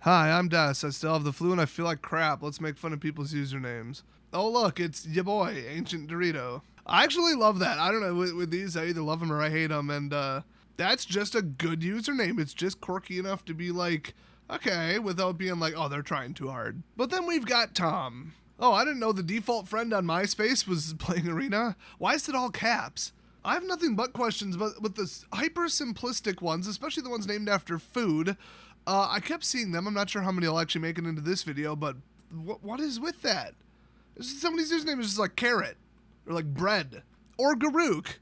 Hi, I'm Des. I still have the flu and I feel like crap. Let's make fun of people's usernames. Oh, look, it's ya boy, Ancient Dorito. I actually love that. I don't know, with these, I either love them or I hate them, and that's just a good username. It's just quirky enough to be like, okay, without being like, oh, they're trying too hard. But then we've got Tom. Oh, I didn't know the default friend on MySpace was playing Arena. Why is it all caps? I have nothing but questions, but with the hyper simplistic ones, especially the ones named after food, I kept seeing them. I'm not sure how many will actually make it into this video, but what is with that? Somebody's username is just like carrot, or like bread, or Garuk.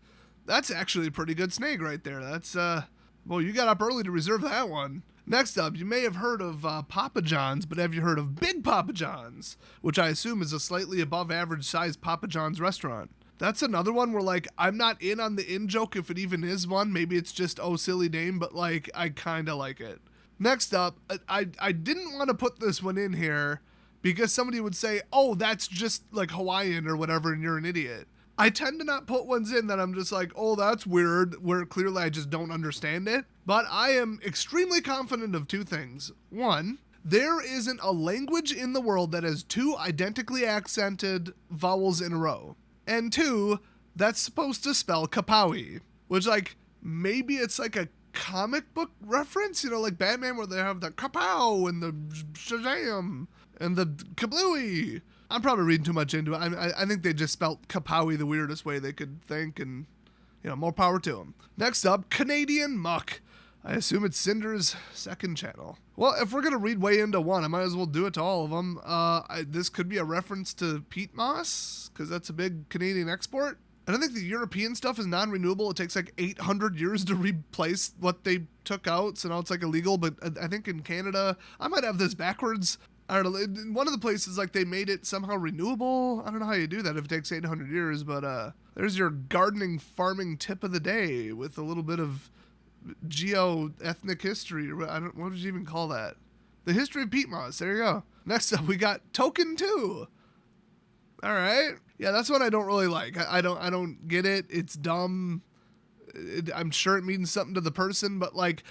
That's actually a pretty good snake right there. That's, well, you got up early to reserve that one. Next up, you may have heard of Papa John's, but have you heard of Big Papa John's? Which I assume is a slightly above average sized Papa John's restaurant. That's another one where, like, I'm not in on the in joke if it even is one. Maybe it's just, oh, silly name, but, like, I kind of like it. Next up, I didn't want to put this one in here because somebody would say, oh, that's just, like, Hawaiian or whatever, and you're an idiot. I tend to not put ones in that I'm just like, oh, that's weird, where clearly I just don't understand it. But I am extremely confident of two things. One, there isn't a language in the world that has two identically accented vowels in a row. And two, that's supposed to spell kapawi, which, like, maybe it's like a comic book reference, you know, like Batman, where they have the kapow and the shazam and the kablooey. I'm probably reading too much into it. I think they just spelt kapowi the weirdest way they could think, and, you know, more power to them. Next up, Canadian Muck. I assume it's Cinder's second channel. Well, if we're going to read way into one, I might as well do it to all of them. This could be a reference to peat moss, because that's a big Canadian export. And I think the European stuff is non-renewable. It takes like 800 years to replace what they took out, so now it's like illegal. But I think in Canada, I might have this backwards. I don't know. In one of the places, like, they made it somehow renewable. I don't know how you do that if it takes 800 years, but there's your gardening farming tip of the day with a little bit of geo-ethnic history. What would you even call that? The history of peat moss. There you go. Next up, we got Token 2. All right. Yeah, that's one I don't really like. I don't get it. It's dumb. I'm sure it means something to the person, but, like,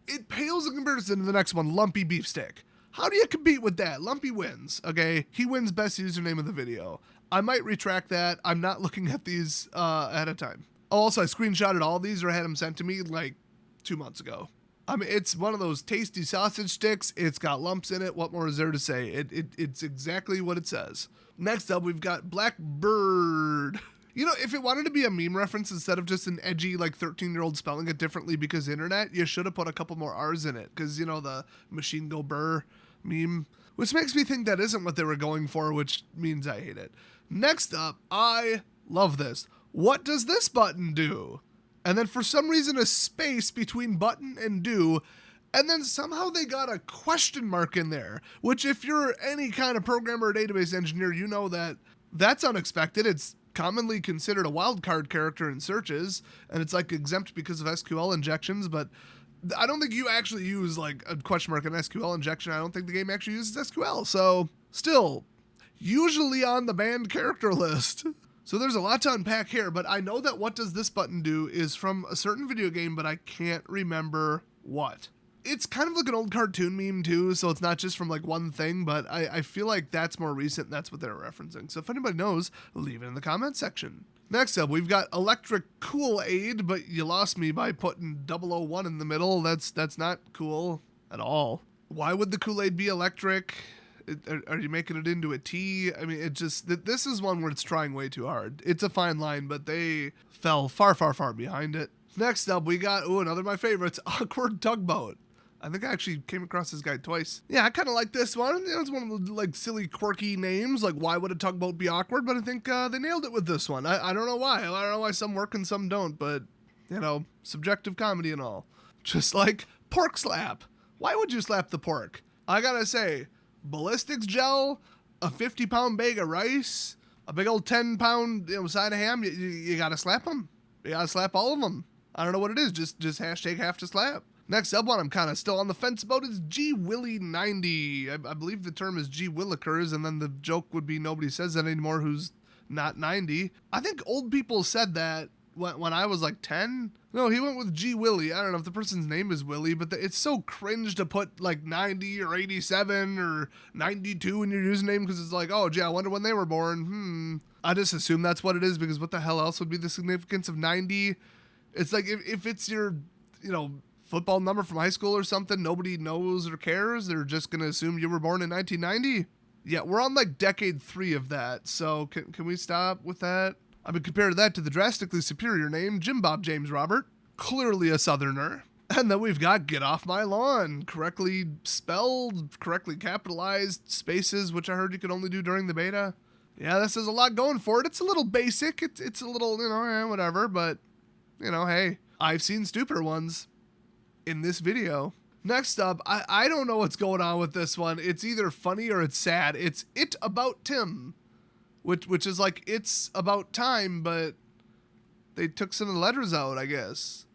it pales in comparison to the next one, Lumpy Beefstick. How do you compete with that? Lumpy wins, okay? He wins best username of the video. I might retract that. I'm not looking at these ahead of time. Oh, also, I screenshotted all these or had them sent to me, like, 2 months ago. I mean, it's one of those tasty sausage sticks. It's got lumps in it. What more is there to say? It's exactly what it says. Next up, we've got Blackbird. You know, if it wanted to be a meme reference instead of just an edgy, like, 13-year-old spelling it differently because internet, you should have put a couple more R's in it. Because, you know, the machine go burr meme. Which makes me think that isn't what they were going for, which means I hate it. Next up, I love this. What does this button do? And then for some reason a space between button and do, and then somehow they got a question mark in there, which if you're any kind of programmer or database engineer, you know that that's unexpected. It's commonly considered a wildcard character in searches, and it's like exempt because of SQL injections, but I don't think you actually use like a question mark in SQL injection. I don't think the game actually uses SQL, so still, usually on the banned character list. So there's a lot to unpack here, but I know that what does this button do is from a certain video game, but I can't remember what. It's kind of like an old cartoon meme too, so it's not just from like one thing, but I feel like that's more recent and that's what they're referencing. So if anybody knows, leave it in the comment section. Next up, we've got Electric Kool-Aid, but you lost me by putting 001 in the middle. That's not cool at all. Why would the Kool-Aid be electric? Are you making it into a tea? I mean, it just, this is one where it's trying way too hard. It's a fine line, but they fell far, far, far behind it. Next up, we got, another of my favorites, Awkward Tugboat. I think I actually came across this guy twice. Yeah, I kind of like this one. You know, it's one of the like silly, quirky names. Like, why would a tugboat be awkward? But I think they nailed it with this one. I don't know why. I don't know why some work and some don't, but, you know, subjective comedy and all. Just like pork slap. Why would you slap the pork? I gotta say, ballistics gel, a 50-pound bag of rice, a big old 10-pound side of ham, you gotta slap them. You gotta slap all of them. I don't know what it is, just hashtag have to slap. Next up one I'm kind of still on the fence about is G Willy 90. I believe the term is G Willikers, and then the joke would be nobody says that anymore who's not 90. I think old people said that when I was like 10. No, he went with G Willie. I don't know if the person's name is Willie, but it's so cringe to put like 90 or 87 or 92 in your username because it's like, oh, gee, I wonder when they were born. I just assume that's what it is because what the hell else would be the significance of 90? It's like if it's your, football number from high school or something, nobody knows or cares. They're just going to assume you were born in 1990. Yeah, we're on like decade 3 of that. So can we stop with that? I mean, compare that to the drastically superior name, Jim Bob James Robert, clearly a Southerner. And then we've got Get Off My Lawn, correctly spelled, correctly capitalized, spaces, which I heard you could only do during the beta. Yeah, this has a lot going for it. It's a little basic. It's a little, whatever. But, hey, I've seen stupider ones in this video. Next up, I don't know what's going on with this one. It's either funny or it's sad. It's It About Tim. Which is like, it's about time, but they took some of the letters out, I guess.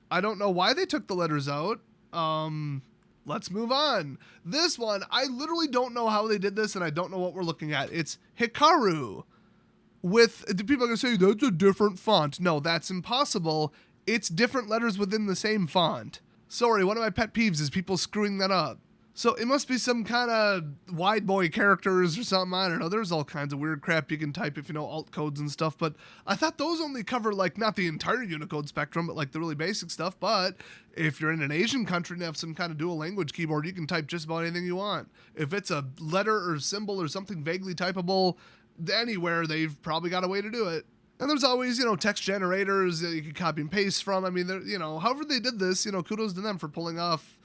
I don't know why they took the letters out. Let's move on. This one, I literally don't know how they did this, and I don't know what we're looking at. It's Hikaru. People are going to say, that's a different font. No, that's impossible. It's different letters within the same font. Sorry, one of my pet peeves is people screwing that up. So it must be some kind of wide boy characters or something. I don't know. There's all kinds of weird crap you can type if you know alt codes and stuff. But I thought those only cover like not the entire Unicode spectrum, but like the really basic stuff. But if you're in an Asian country and have some kind of dual language keyboard, you can type just about anything you want. If it's a letter or symbol or something vaguely typable anywhere, they've probably got a way to do it. And there's always, text generators that you can copy and paste from. I mean, however they did this, kudos to them for pulling off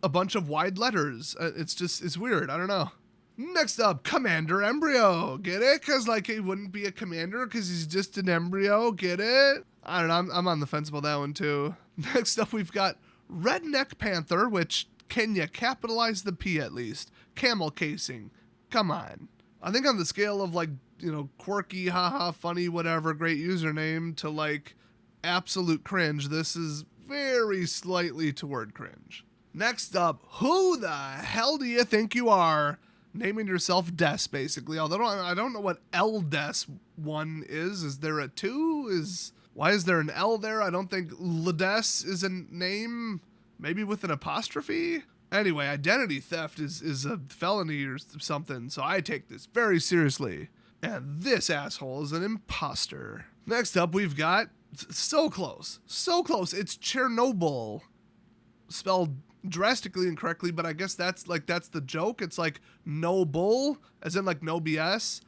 a bunch of wide letters. It's weird. I don't know. Next up, Commander Embryo. Get it? Because, he wouldn't be a commander because he's just an embryo. Get it? I don't know. I'm on the fence about that one, too. Next up, we've got Redneck Panther, which, can you capitalize the P at least? Camel casing. Come on. I think on the scale of, quirky, haha, funny, whatever, great username to, absolute cringe, this is very slightly toward cringe. Next up, who the hell do you think you are? Naming yourself Des, basically. Although I don't know what L Des 1 is. Is there a 2? Why is there an L there? I don't think Lades is a name. Maybe with an apostrophe? Anyway, identity theft is a felony or something, so I take this very seriously. And this asshole is an imposter. Next up, we've got, so close, it's Chernobyl. Spelled drastically incorrectly, but I guess that's the joke. It's like no bull, as in no BS,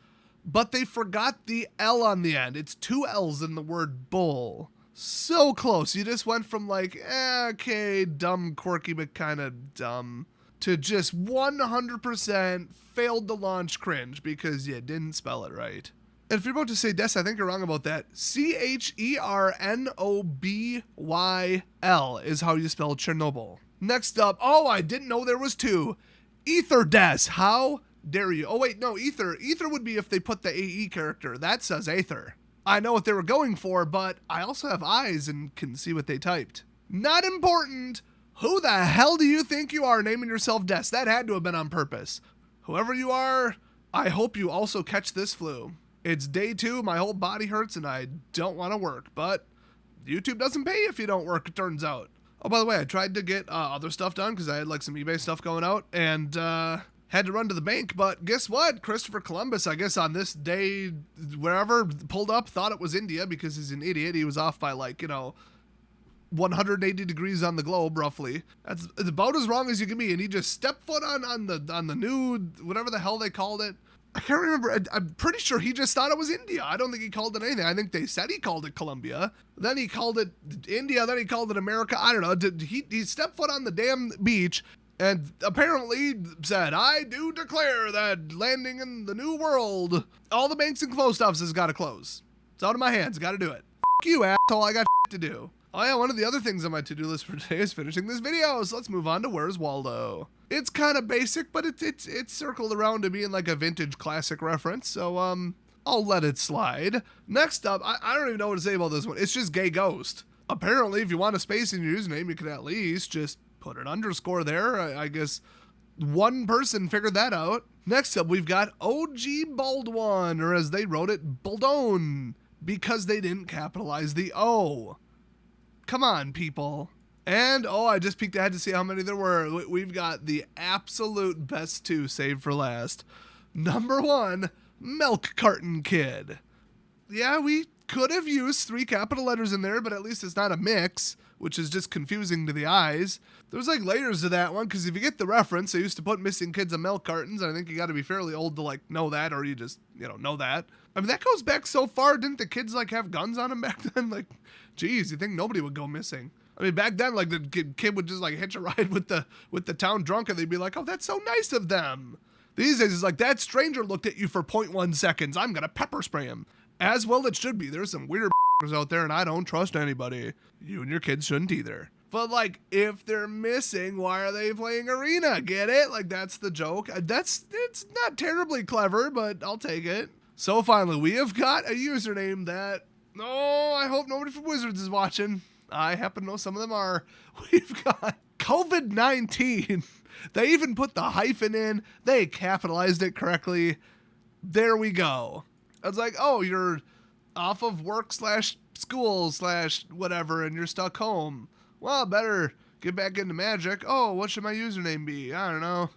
but they forgot the L on the end. It's 2 L's in the word bull. So close. You just went from okay, dumb, quirky, but kind of dumb, to just 100% failed to launch cringe because you didn't spell it right. And if you're about to say Des, I think you're wrong about that. Chernobyl is how you spell Chernobyl. Next up, I didn't know there was 2. Ether Des, how dare you? Oh wait, no, Ether. Ether would be if they put the AE character. That says Aether. I know what they were going for, but I also have eyes and can see what they typed. Not important. Who the hell do you think you are naming yourself Des? That had to have been on purpose. Whoever you are, I hope you also catch this flu. It's day 2, my whole body hurts, and I don't want to work, but YouTube doesn't pay if you don't work, it turns out. Oh, by the way, I tried to get other stuff done because I had some eBay stuff going out, and had to run to the bank, but guess what? Christopher Columbus, I guess on this day, wherever, pulled up, thought it was India because he's an idiot. He was off by 180 degrees on the globe, roughly. That's about as wrong as you can be, and he just stepped foot on the new, whatever the hell they called it. I can't remember. I'm pretty sure he just thought it was India. I don't think he called it anything. I think they said he called it Colombia. Then he called it India. Then he called it America. I don't know. He stepped foot on the damn beach and apparently said, I do declare that landing in the new world, all the banks and post offices got to close. It's out of my hands. Got to do it. F*** you, asshole. I got to do. Oh yeah, one of the other things on my to-do list for today is finishing this video, so let's move on to Where's Waldo. It's kind of basic, but it's circled around to being a vintage classic reference, so I'll let it slide. Next up, I don't even know what to say about this one. It's just Gay Ghost. Apparently, if you want a space in your username, you can at least just put an underscore there. I guess one person figured that out. Next up, we've got OG Baldwin, or as they wrote it, Baldone. because they didn't capitalize the O. Come on, people. And, oh, I just peeked ahead to see how many there were. We've got the absolute best two saved for last. Number 1, Milk Carton Kid. Yeah, we could have used 3 capital letters in there, but at least it's not a mix, which is just confusing to the eyes. There's like layers to that one, because if you get the reference, they used to put missing kids in milk cartons, and I think you got to be fairly old to like know that, or you just, know that. I mean, that goes back so far. Didn't the kids like have guns on them back then? Like, geez, you think nobody would go missing? I mean, back then, like the kid would just like hitch a ride with the town drunk, and they'd be like, "Oh, that's so nice of them." These days, it's like that stranger looked at you for 0.1 seconds. I'm gonna pepper spray him. As well, it should be. There's some weird out there, and I don't trust anybody. You and your kids shouldn't either. But like, if they're missing, why are they playing Arena? Get it? Like, that's the joke. It's not terribly clever, but I'll take it. So finally, we have got a username that, I hope nobody from Wizards is watching. I happen to know some of them are. We've got COVID-19. They even put the hyphen in. They capitalized it correctly. There we go. I was like, oh, you're off of work / school / whatever, and you're stuck home. Well, better get back into Magic. Oh, what should my username be? I don't know.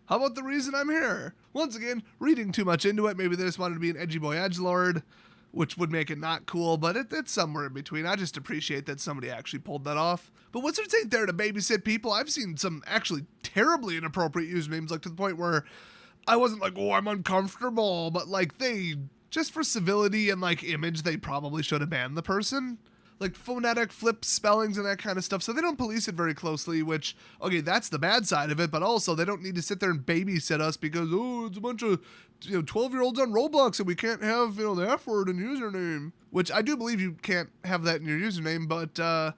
How about the reason I'm here? Once again, reading too much into it. Maybe they just wanted to be an edgy boy edgelord, which would make it not cool, but it's somewhere in between. I just appreciate that somebody actually pulled that off. But Wizards ain't there to babysit people. I've seen some actually terribly inappropriate usernames, like to the point where I wasn't like, oh, I'm uncomfortable, but like they, just for civility and like image, they probably should have banned the person. Like phonetic flips, spellings, and that kind of stuff. So they don't police it very closely, which, okay, that's the bad side of it, but also they don't need to sit there and babysit us because, oh, it's a bunch of 12-year-olds on Roblox and we can't have, the F word in username. Which I do believe you can't have that in your username, but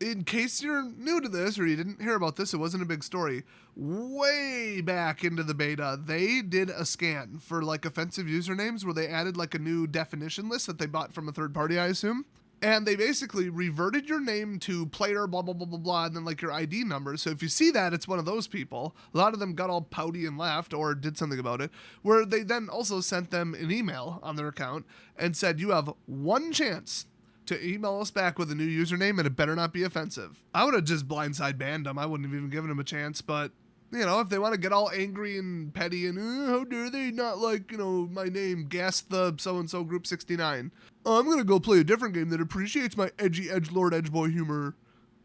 in case you're new to this or you didn't hear about this, it wasn't a big story. Way back into the beta, they did a scan for like offensive usernames where they added like a new definition list that they bought from a third party, I assume. And they basically reverted your name to player blah, blah, blah, blah, blah, and then like your ID number. So if you see that, it's one of those people. A lot of them got all pouty and left or did something about it, where they then also sent them an email on their account and said, you have one chance to email us back with a new username and it better not be offensive. I would have just blindside banned them. I wouldn't have even given them a chance, but if they want to get all angry and petty and how dare they not like, my name, Gas the so-and-so group 69. I'm going to go play a different game that appreciates my edgy edgelord edgeboy humor.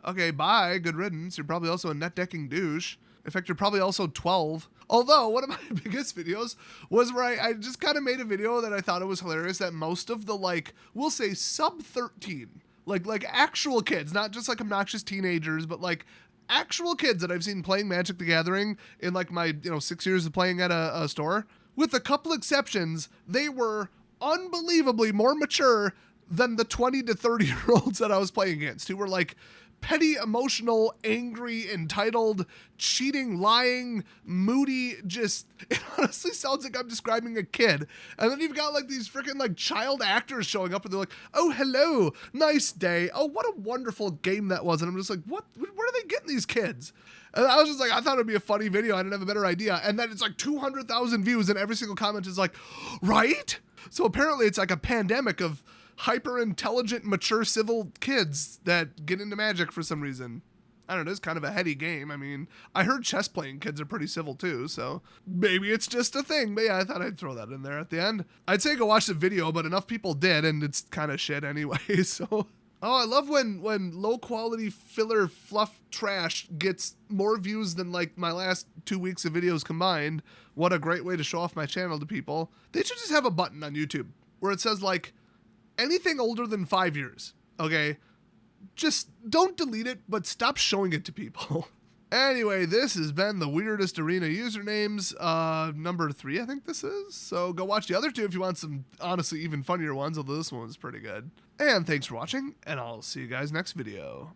Okay, bye. Good riddance. You're probably also a net decking douche. In fact, you're probably also 12. Although, one of my biggest videos was where I just kind of made a video that I thought it was hilarious that most of the, we'll say sub 13, like actual kids, not just like obnoxious teenagers, but like actual kids that I've seen playing Magic the Gathering in like my 6 years of playing at a store, with a couple exceptions, they were unbelievably more mature than the 20 to 30 year olds that I was playing against, who were like petty, emotional, angry, entitled, cheating, lying, moody. Just, it honestly sounds like I'm describing a kid. And then you've got like these freaking like child actors showing up and they're like, oh, hello, nice day. Oh, what a wonderful game that was. And I'm just like, where are they getting these kids? And I was just like, I thought it'd be a funny video. I didn't have a better idea. And then it's like 200,000 views and every single comment is like, right? So apparently it's like a pandemic of hyper-intelligent, mature civil kids that get into Magic for some reason. I don't know, it's kind of a heady game. I mean, I heard chess playing kids are pretty civil too, so maybe it's just a thing. But yeah, I thought I'd throw that in there at the end. I'd say go watch the video, but enough people did, and it's kind of shit anyway, so... Oh, I love when low-quality filler fluff trash gets more views than, like, my last 2 weeks of videos combined. What a great way to show off my channel to people. They should just have a button on YouTube where it says, like, anything older than 5 years, okay? Just don't delete it, but stop showing it to people. Anyway, this has been the weirdest Arena usernames, number 3, I think this is. So go watch the other 2 if you want some, honestly, even funnier ones, although this one was pretty good. And thanks for watching, and I'll see you guys next video.